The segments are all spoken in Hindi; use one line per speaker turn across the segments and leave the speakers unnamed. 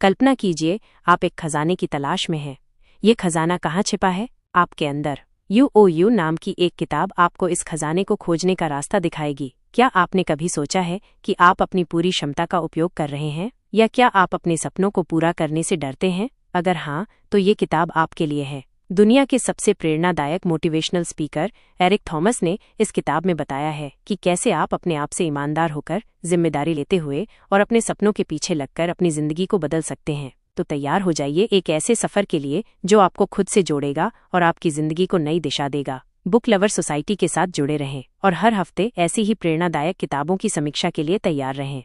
कल्पना कीजिए, आप एक खजाने की तलाश में हैं। ये खजाना कहाँ छिपा है? आपके अंदर। UOU नाम की एक किताब आपको इस खजाने को खोजने का रास्ता दिखाएगी। क्या आपने कभी सोचा है कि आप अपनी पूरी क्षमता का उपयोग कर रहे हैं, या क्या आप अपने सपनों को पूरा करने से डरते हैं? अगर हाँ, तो ये किताब आपके लिए है। दुनिया के सबसे प्रेरणादायक मोटिवेशनल स्पीकर एरिक थॉमस ने इस किताब में बताया है कि कैसे आप अपने आप से ईमानदार होकर, जिम्मेदारी लेते हुए और अपने सपनों के पीछे लगकर अपनी जिंदगी को बदल सकते हैं। तो तैयार हो जाइए एक ऐसे सफर के लिए जो आपको खुद से जोड़ेगा और आपकी जिंदगी को नई दिशा देगा। बुक लवर सोसाइटी के साथ जुड़े रहें और हर हफ्ते ऐसी ही प्रेरणादायक किताबों की समीक्षा के लिए तैयार रहें।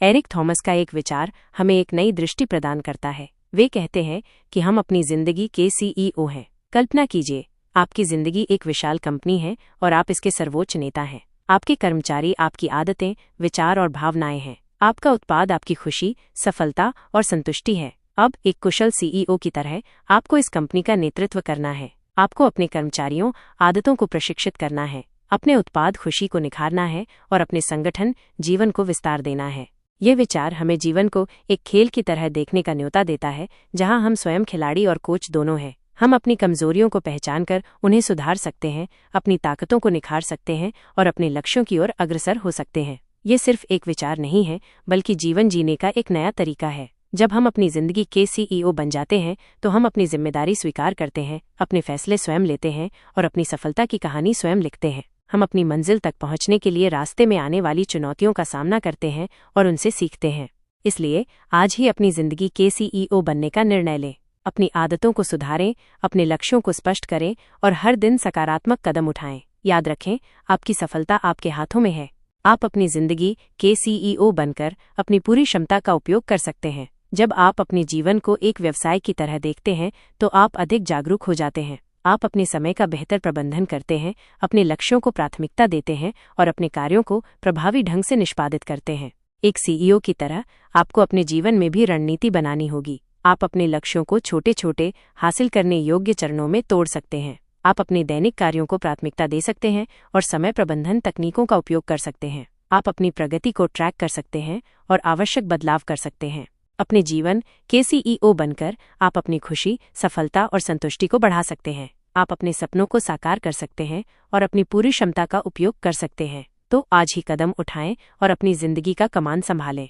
एरिक थॉमस का एक विचार हमें एक नई दृष्टि प्रदान करता है। वे कहते हैं कि हम अपनी जिंदगी के CEO हैं। कल्पना कीजिए, आपकी जिंदगी एक विशाल कंपनी है और आप इसके सर्वोच्च नेता हैं। आपके कर्मचारी आपकी आदतें, विचार और भावनाएं हैं। आपका उत्पाद आपकी खुशी, सफलता और संतुष्टि है। अब एक कुशल CEO की तरह आपको इस कंपनी का नेतृत्व करना है। आपको अपने कर्मचारियों, आदतों को प्रशिक्षित करना है, अपने उत्पाद खुशी को निखारना है और अपने संगठन, जीवन को विस्तार देना है। ये विचार हमें जीवन को एक खेल की तरह देखने का न्योता देता है, जहां हम स्वयं खिलाड़ी और कोच दोनों हैं। हम अपनी कमजोरियों को पहचानकर उन्हें सुधार सकते हैं, अपनी ताकतों को निखार सकते हैं और अपने लक्ष्यों की ओर अग्रसर हो सकते हैं। ये सिर्फ एक विचार नहीं है, बल्कि जीवन जीने का एक नया तरीका है। जब हम अपनी जिंदगी के CEO बन जाते हैं, तो हम अपनी जिम्मेदारी स्वीकार करते हैं, अपने फैसले स्वयं लेते हैं और अपनी सफलता की कहानी स्वयं लिखते हैं। हम अपनी मंजिल तक पहुंचने के लिए रास्ते में आने वाली चुनौतियों का सामना करते हैं और उनसे सीखते हैं। इसलिए आज ही अपनी जिंदगी के CEO बनने का निर्णय लें। अपनी आदतों को सुधारें, अपने लक्ष्यों को स्पष्ट करें और हर दिन सकारात्मक कदम उठाएं। याद रखें, आपकी सफलता आपके हाथों में है। आप अपनी जिंदगी के CEO बनकर अपनी पूरी क्षमता का उपयोग कर सकते हैं। जब आप अपने जीवन को एक व्यवसाय की तरह देखते हैं, तो आप अधिक जागरूक हो जाते हैं। आप अपने समय का बेहतर प्रबंधन करते हैं, अपने लक्ष्यों को प्राथमिकता देते हैं और अपने कार्यों को प्रभावी ढंग से निष्पादित करते हैं। एक CEO की तरह आपको अपने जीवन में भी रणनीति बनानी होगी। आप अपने लक्ष्यों को छोटे छोटे, हासिल करने योग्य चरणों में तोड़ सकते हैं। आप अपने दैनिक कार्यों को प्राथमिकता दे सकते हैं और समय प्रबंधन तकनीकों का उपयोग कर सकते हैं। आप अपनी प्रगति को ट्रैक कर सकते हैं और आवश्यक बदलाव कर सकते हैं। अपने जीवन के CEO बनकर आप अपनी खुशी, सफलता और संतुष्टि को बढ़ा सकते हैं। आप अपने सपनों को साकार कर सकते हैं और अपनी पूरी क्षमता का उपयोग कर सकते हैं। तो आज ही कदम उठाएं और अपनी जिंदगी का कमान संभालें।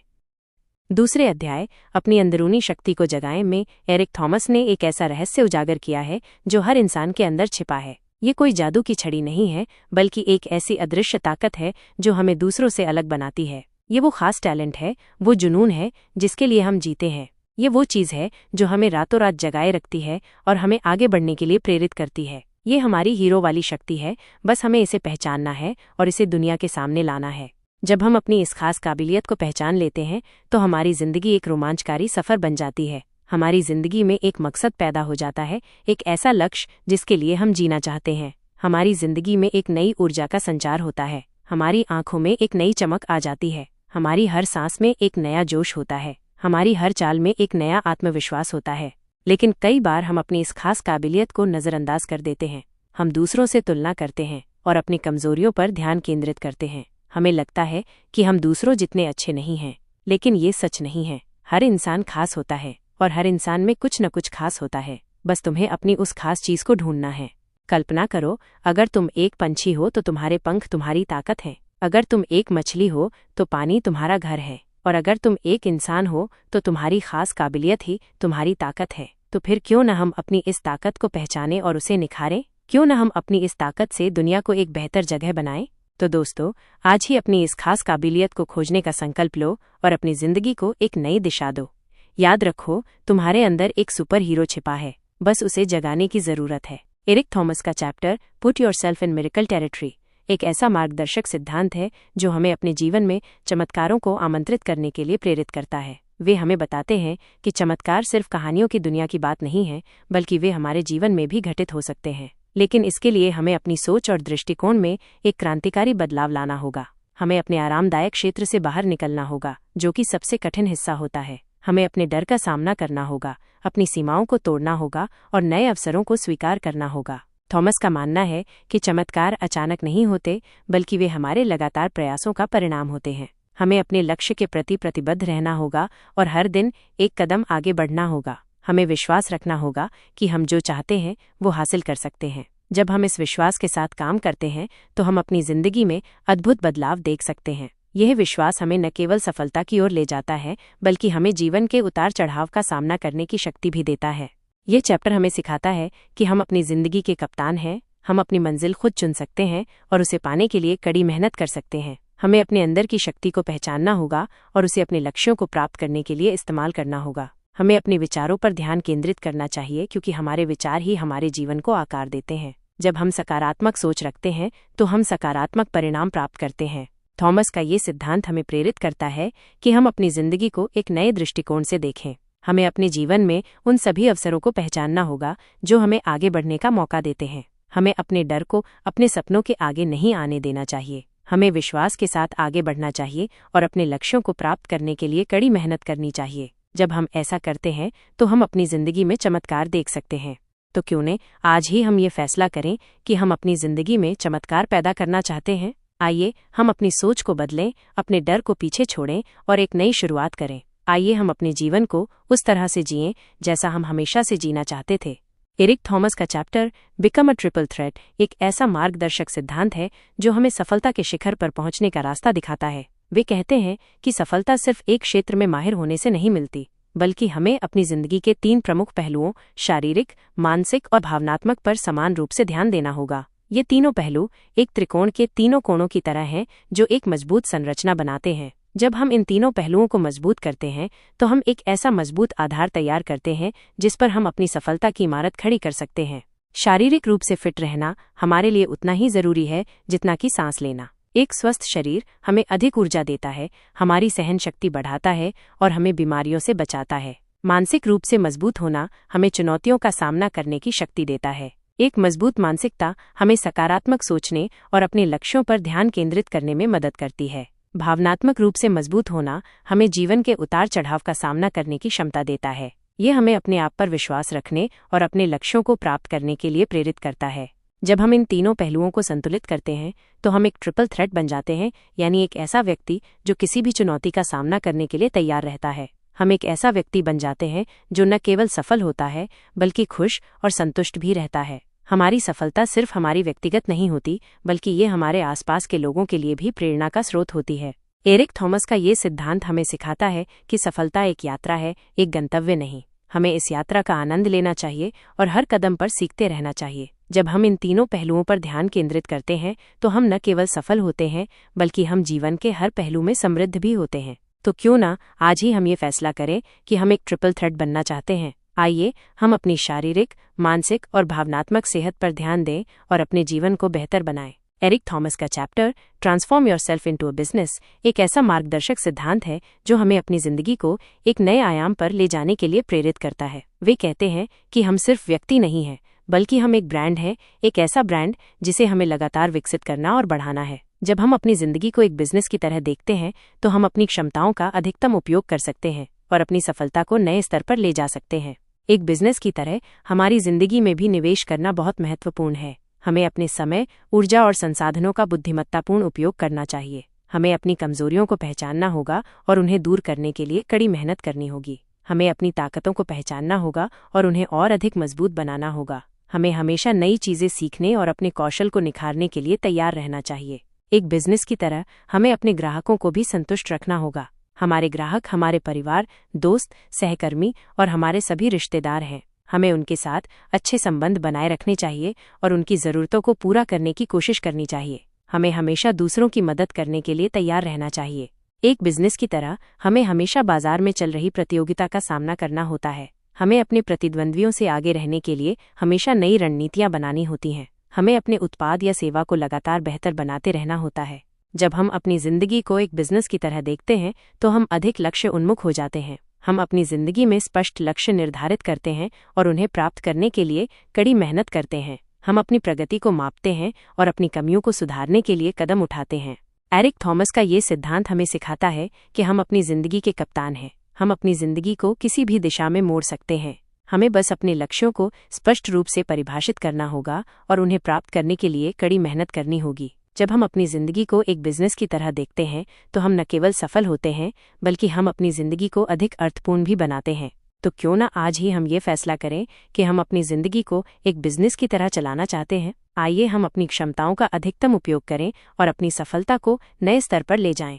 दूसरे अध्याय, अपनी अंदरूनी शक्ति को जगाएं में एरिक थॉमस ने एक ऐसा रहस्य उजागर किया है जो हर इंसान के अंदर छिपा है। ये कोई जादू की छड़ी नहीं है, बल्कि एक ऐसी अदृश्य ताकत है जो हमें दूसरों से अलग बनाती है। ये वो खास टैलेंट है, वो जुनून है जिसके लिए हम जीते हैं। ये वो चीज़ है जो हमें रातों रात जगाए रखती है और हमें आगे बढ़ने के लिए प्रेरित करती है। ये हमारी हीरो वाली शक्ति है, बस हमें इसे पहचानना है और इसे दुनिया के सामने लाना है। जब हम अपनी इस खास काबिलियत को पहचान लेते हैं, तो हमारी जिंदगी एक रोमांचकारी सफर बन जाती है। हमारी जिंदगी में एक मकसद पैदा हो जाता है, एक ऐसा लक्ष्य जिसके लिए हम जीना चाहते हैं। हमारी जिंदगी में एक नई ऊर्जा का संचार होता है। हमारी आंखों में एक नई चमक आ जाती है। हमारी हर सांस में एक नया जोश होता है। हमारी हर चाल में एक नया आत्मविश्वास होता है। लेकिन कई बार हम अपनी इस खास काबिलियत को नज़रअंदाज कर देते हैं। हम दूसरों से तुलना करते हैं और अपनी कमजोरियों पर ध्यान केंद्रित करते हैं। हमें लगता है कि हम दूसरों जितने अच्छे नहीं हैं, लेकिन ये सच नहीं है। हर इंसान खास होता है और हर इंसान में कुछ न कुछ खास होता है। बस तुम्हें अपनी उस खास चीज को ढूंढना है। कल्पना करो, अगर तुम एक पंछी हो तो तुम्हारे पंख तुम्हारी ताकत है। अगर तुम एक मछली हो तो पानी तुम्हारा घर है। और अगर तुम एक इंसान हो तो तुम्हारी खास काबिलियत ही तुम्हारी ताकत है। तो फिर क्यों न हम अपनी इस ताकत को पहचानें और उसे निखारें? क्यों न हम अपनी इस ताकत से दुनिया को एक बेहतर जगह बनाएं? तो दोस्तों, आज ही अपनी इस खास काबिलियत को खोजने का संकल्प लो और अपनी जिंदगी को एक नई दिशा दो। याद रखो, तुम्हारे अंदर एक सुपर हीरो छिपा है, बस उसे जगाने की जरूरत है। एरिक थॉमस का chapter put yourself in miracle territory एक ऐसा मार्गदर्शक सिद्धांत है जो हमें अपने जीवन में चमत्कारों को आमंत्रित करने के लिए प्रेरित करता है। वे हमें बताते हैं कि चमत्कार सिर्फ कहानियों की दुनिया की बात नहीं है, बल्कि वे हमारे जीवन में भी घटित हो सकते हैं। लेकिन इसके लिए हमें अपनी सोच और दृष्टिकोण में एक क्रांतिकारी बदलाव लाना होगा। हमें अपने आरामदायक क्षेत्र से बाहर निकलना होगा, जो कि सबसे कठिन हिस्सा होता है। हमें अपने डर का सामना करना होगा, अपनी सीमाओं को तोड़ना होगा और नए अवसरों को स्वीकार करना होगा। थॉमस का मानना है कि चमत्कार अचानक नहीं होते, बल्कि वे हमारे लगातार प्रयासों का परिणाम होते हैं। हमें अपने लक्ष्य के प्रति प्रतिबद्ध रहना होगा और हर दिन एक कदम आगे बढ़ना होगा। हमें विश्वास रखना होगा कि हम जो चाहते हैं वो हासिल कर सकते हैं। जब हम इस विश्वास के साथ काम करते हैं तो हम अपनी जिंदगी में अद्भुत बदलाव देख सकते हैं। यह विश्वास हमें न केवल सफलता की ओर ले जाता है बल्कि हमें जीवन के उतार चढ़ाव का सामना करने की शक्ति भी देता है। ये चैप्टर हमें सिखाता है कि हम अपनी जिंदगी के कप्तान हैं, हम अपनी मंजिल खुद चुन सकते हैं और उसे पाने के लिए कड़ी मेहनत कर सकते हैं। हमें अपने अंदर की शक्ति को पहचानना होगा और उसे अपने लक्ष्यों को प्राप्त करने के लिए इस्तेमाल करना होगा। हमें अपने विचारों पर ध्यान केंद्रित करना चाहिए क्योंकि हमारे विचार ही हमारे जीवन को आकार देते हैं। जब हम सकारात्मक सोच रखते हैं तो हम सकारात्मक परिणाम प्राप्त करते हैं। थॉमस का ये सिद्धांत हमें प्रेरित करता है कि हम अपनी जिंदगी को एक नए दृष्टिकोण से देखें। हमें अपने जीवन में उन सभी अवसरों को पहचानना होगा जो हमें आगे बढ़ने का मौका देते हैं। हमें अपने डर को अपने सपनों के आगे नहीं आने देना चाहिए। हमें विश्वास के साथ आगे बढ़ना चाहिए और अपने लक्ष्यों को प्राप्त करने के लिए कड़ी मेहनत करनी चाहिए। जब हम ऐसा करते हैं तो हम अपनी जिंदगी में चमत्कार देख सकते हैं। तो क्यों न आज ही हम ये फैसला करें कि हम अपनी जिंदगी में चमत्कार पैदा करना चाहते हैं। आइए हम अपनी सोच को बदलें, अपने डर को पीछे छोड़ें और एक नई शुरुआत करें। आइए हम अपने जीवन को उस तरह से जिएं जैसा हम हमेशा से जीना चाहते थे। एरिक थॉमस का chapter become a triple threat एक ऐसा मार्गदर्शक सिद्धांत है जो हमें सफलता के शिखर पर पहुंचने का रास्ता दिखाता है। वे कहते हैं कि सफलता सिर्फ एक क्षेत्र में माहिर होने से नहीं मिलती, बल्कि हमें अपनी जिंदगी के 3 प्रमुख पहलुओं शारीरिक, मानसिक और भावनात्मक पर समान रूप से ध्यान देना होगा। ये तीनों पहलू एक त्रिकोण के तीनों कोणों की तरह हैं जो एक मजबूत संरचना बनाते हैं। जब हम इन तीनों पहलुओं को मजबूत करते हैं तो हम एक ऐसा मजबूत आधार तैयार करते हैं जिस पर हम अपनी सफलता की इमारत खड़ी कर सकते हैं। शारीरिक रूप से फिट रहना हमारे लिए उतना ही जरूरी है जितना कि सांस लेना। एक स्वस्थ शरीर हमें अधिक ऊर्जा देता है, हमारी सहन शक्ति बढ़ाता है और हमें बीमारियों से बचाता है। मानसिक रूप से मजबूत होना हमें चुनौतियों का सामना करने की शक्ति देता है। एक मजबूत मानसिकता हमें सकारात्मक सोचने और अपने लक्ष्यों पर ध्यान केंद्रित करने में मदद करती है। भावनात्मक रूप से मजबूत होना हमें जीवन के उतार चढ़ाव का सामना करने की क्षमता देता है। ये हमें अपने आप पर विश्वास रखने और अपने लक्ष्यों को प्राप्त करने के लिए प्रेरित करता है। जब हम इन तीनों पहलुओं को संतुलित करते हैं तो हम एक ट्रिपल थ्रेट बन जाते हैं, यानी एक ऐसा व्यक्ति जो किसी भी चुनौती का सामना करने के लिए तैयार रहता है। हम एक ऐसा व्यक्ति बन जाते हैं जो न केवल सफल होता है बल्कि खुश और संतुष्ट भी रहता है। हमारी सफलता सिर्फ हमारी व्यक्तिगत नहीं होती बल्कि ये हमारे आसपास के लोगों के लिए भी प्रेरणा का स्रोत होती है। एरिक थॉमस का ये सिद्धांत हमें सिखाता है कि सफलता एक यात्रा है, एक गंतव्य नहीं। हमें इस यात्रा का आनंद लेना चाहिए और हर कदम पर सीखते रहना चाहिए। जब हम इन तीनों पहलुओं पर ध्यान केंद्रित करते हैं तो हम न केवल सफल होते हैं बल्कि हम जीवन के हर पहलू में समृद्ध भी होते हैं। तो क्यों ना आज ही हम ये फैसला करें कि हम एक ट्रिपल थ्रेट बनना चाहते हैं। आइए हम अपनी शारीरिक, मानसिक और भावनात्मक सेहत पर ध्यान दें और अपने जीवन को बेहतर बनाएं। एरिक थॉमस का chapter transform yourself into a business एक ऐसा मार्गदर्शक सिद्धांत है जो हमें अपनी जिंदगी को एक नए आयाम पर ले जाने के लिए प्रेरित करता है। वे कहते हैं कि हम सिर्फ व्यक्ति नहीं हैं बल्कि हम एक ब्रांड हैं, एक ऐसा ब्रांड जिसे हमें लगातार विकसित करना और बढ़ाना है। जब हम अपनी जिंदगी को एक बिजनेस की तरह देखते हैं तो हम अपनी क्षमताओं का अधिकतम उपयोग कर सकते हैं और अपनी सफलता को नए स्तर पर ले जा सकते हैं। एक बिजनेस की तरह हमारी जिंदगी में भी निवेश करना बहुत महत्वपूर्ण है। हमें अपने समय, ऊर्जा और संसाधनों का बुद्धिमत्तापूर्ण उपयोग करना चाहिए। हमें अपनी कमजोरियों को पहचानना होगा और उन्हें दूर करने के लिए कड़ी मेहनत करनी होगी। हमें अपनी ताकतों को पहचानना होगा और उन्हें और अधिक मजबूत बनाना होगा। हमें हमेशा नई चीजें सीखने और अपने कौशल को निखारने के लिए तैयार रहना चाहिए। एक बिजनेस की तरह हमें अपने ग्राहकों को भी संतुष्ट रखना होगा। हमारे ग्राहक हमारे परिवार, दोस्त, सहकर्मी और हमारे सभी रिश्तेदार हैं। हमें उनके साथ अच्छे संबंध बनाए रखने चाहिए और उनकी ज़रूरतों को पूरा करने की कोशिश करनी चाहिए। हमें हमेशा दूसरों की मदद करने के लिए तैयार रहना चाहिए। एक बिजनेस की तरह हमें हमेशा बाजार में चल रही प्रतियोगिता का सामना करना होता है। हमें अपने प्रतिद्वंद्वियों से आगे रहने के लिए हमेशा नई रणनीतियां बनानी होती हैं। हमें अपने उत्पाद या सेवा को लगातार बेहतर बनाते रहना होता है। जब हम अपनी जिंदगी को एक बिजनेस की तरह देखते हैं तो हम अधिक लक्ष्य उन्मुख हो जाते हैं। हम अपनी जिंदगी में स्पष्ट लक्ष्य निर्धारित करते हैं और उन्हें प्राप्त करने के लिए कड़ी मेहनत करते हैं। हम अपनी प्रगति को मापते हैं और अपनी कमियों को सुधारने के लिए कदम उठाते हैं। एरिक थॉमस का ये सिद्धांत हमें सिखाता है कि हम अपनी जिंदगी के कप्तान हैं। हम अपनी जिंदगी को किसी भी दिशा में मोड़ सकते हैं। हमें बस अपने लक्ष्यों को स्पष्ट रूप से परिभाषित करना होगा और उन्हें प्राप्त करने के लिए कड़ी मेहनत करनी होगी। जब हम अपनी ज़िंदगी को एक बिजनेस की तरह देखते हैं तो हम न केवल सफल होते हैं बल्कि हम अपनी ज़िंदगी को अधिक अर्थपूर्ण भी बनाते हैं। तो क्यों ना आज ही हम ये फैसला करें कि हम अपनी ज़िंदगी को एक बिजनेस की तरह चलाना चाहते हैं। आइए हम अपनी क्षमताओं का अधिकतम उपयोग करें और अपनी सफलता को नए स्तर पर ले जाएं।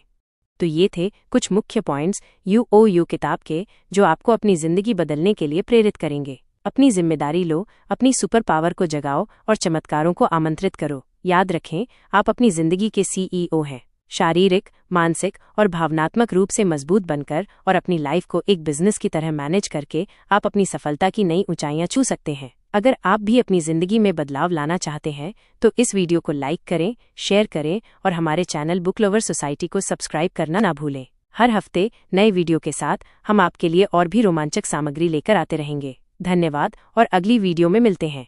तो ये थे कुछ मुख्य पॉइंट्स UOU किताब के जो आपको अपनी ज़िंदगी बदलने के लिए प्रेरित करेंगे। अपनी जिम्मेदारी लो, अपनी सुपर पावर को जगाओ और चमत्कारों को आमंत्रित करो। याद रखें, आप अपनी ज़िंदगी के CEO हैं। शारीरिक, मानसिक और भावनात्मक रूप से मजबूत बनकर और अपनी लाइफ को एक बिजनेस की तरह मैनेज करके आप अपनी सफलता की नई ऊंचाइयां छू सकते हैं। अगर आप भी अपनी ज़िंदगी में बदलाव लाना चाहते हैं तो इस वीडियो को लाइक करें, शेयर करें और हमारे चैनल बुक लवर सोसाइटी को सब्सक्राइब करना ना भूलें। हर हफ्ते नए वीडियो के साथ हम आपके लिए और भी रोमांचक सामग्री लेकर आते रहेंगे। धन्यवाद और अगली वीडियो में मिलते हैं।